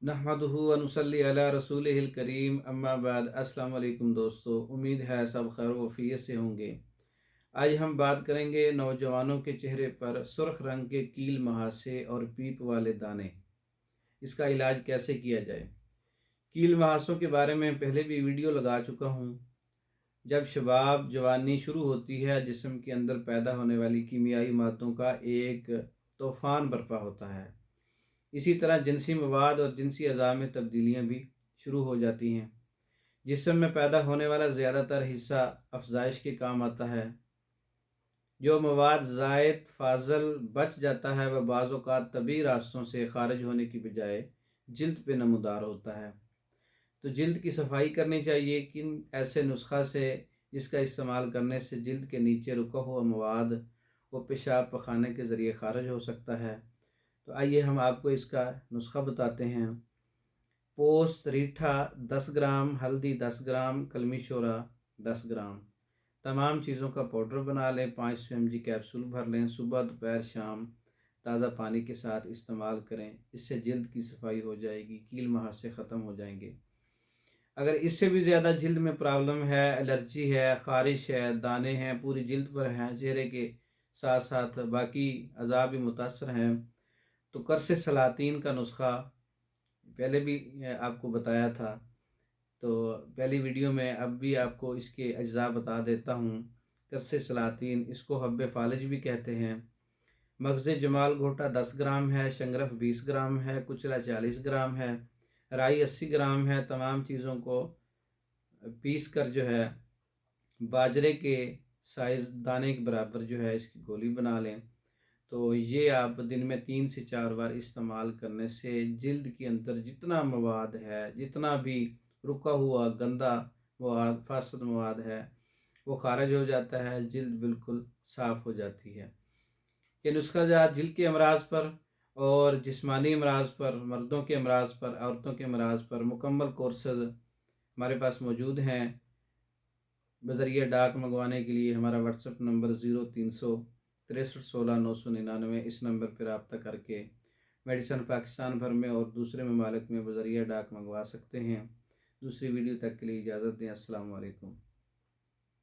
नहमदुहु व नुसल्ली अला रसूलिहिल करीम अम्मा बाद। अस्सलाम वालेकुम दोस्तों, उम्मीद है सब खैर वफ़ियत से होंगे। आज हम बात करेंगे नौजवानों के चेहरे पर सुर्ख रंग के कील मुहासे और पीप वाले दाने, इसका इलाज कैसे किया जाए। कील मुहासों के बारे में पहले भी वीडियो लगा चुका हूँ। जब शबाब जवानी शुरू होती है, जिस्म के अंदर पैदा होने वाली कीमियाई मादों का एक तूफ़ान बर्पा होता है। इसी तरह जिनसी मवाद और जिनसी अज़ा में तब्दीलियाँ भी शुरू हो जाती हैं। जिस्म में पैदा होने वाला ज़्यादातर हिस्सा अफजाइश के काम आता है। जो मवाद ज़ायद फाजल बच जाता है वह बाज़ औक़ात तबी रास्तों से ख़ारिज होने की बजाय जिल्द पे नमूदार होता है। तो जिल्द की सफाई करनी चाहिए। किन ऐसे नुस्खा से जिसका इस्तेमाल करने से जिल्द के नीचे रुका हुआ मवाद वो पेशाब पखाने के ज़रिए ख़ारिज हो सकता है। तो आइए हम आपको इसका नुस्खा बताते हैं। पोस्त रीठा 10 ग्राम, हल्दी 10 ग्राम, कलमी शोरा 10 ग्राम, तमाम चीज़ों का पाउडर बना लें। 500 mg कैप्सूल भर लें। सुबह दोपहर शाम ताज़ा पानी के साथ इस्तेमाल करें। इससे जल्द की सफाई हो जाएगी, कील मुहासे ख़त्म हो जाएंगे। अगर इससे भी ज़्यादा जल्द में प्रॉब्लम है, एलर्जी है, ख़ारिश है, दाने हैं, पूरी जल्द पर हैं, चेहरे के साथ साथ बाकी अज़ा भी मुतासर हैं, तो कर्स सलातीन का नुस्खा पहले भी आपको बताया था। तो पहली वीडियो में अब भी आपको इसके अज्जा बता देता हूँ। कर्स सलातीन, इसको हब्बे फालिज भी कहते हैं। मगज़ जमाल घोटा 10 ग्राम है, शंगरफ 20 ग्राम है, कुचला 40 ग्राम है, राई 80 ग्राम है। तमाम चीज़ों को पीस कर जो है बाजरे के साइज़ दाने के बराबर जो है इसकी गोली बना लें। तो ये आप दिन में 3 से 4 बार इस्तेमाल करने से जिल्द के अंदर जितना मवाद है, जितना भी रुका हुआ गंदा मवाद, फासद मवाद है, वो ख़ारिज हो जाता है। जिल्द बिल्कुल साफ़ हो जाती है। ये नुस्खा जो है जिल्द के अमराज पर और जिस्मानी अमराज पर, मर्दों के अमराज पर, औरतों के अमराज पर मुकम्मल कोर्सेज़ हमारे पास मौजूद हैं। बज़रिया डाक मंगवाने के लिए हमारा व्हाट्सएप नंबर 036316 999, इस नंबर पर रब्ता करके मेडिसन पाकिस्तान भर में और दूसरे ममालिक में बज़रिया डाक मंगवा सकते हैं। दूसरी वीडियो तक के लिए इजाज़त दें। अस्सलाम वालेकुम।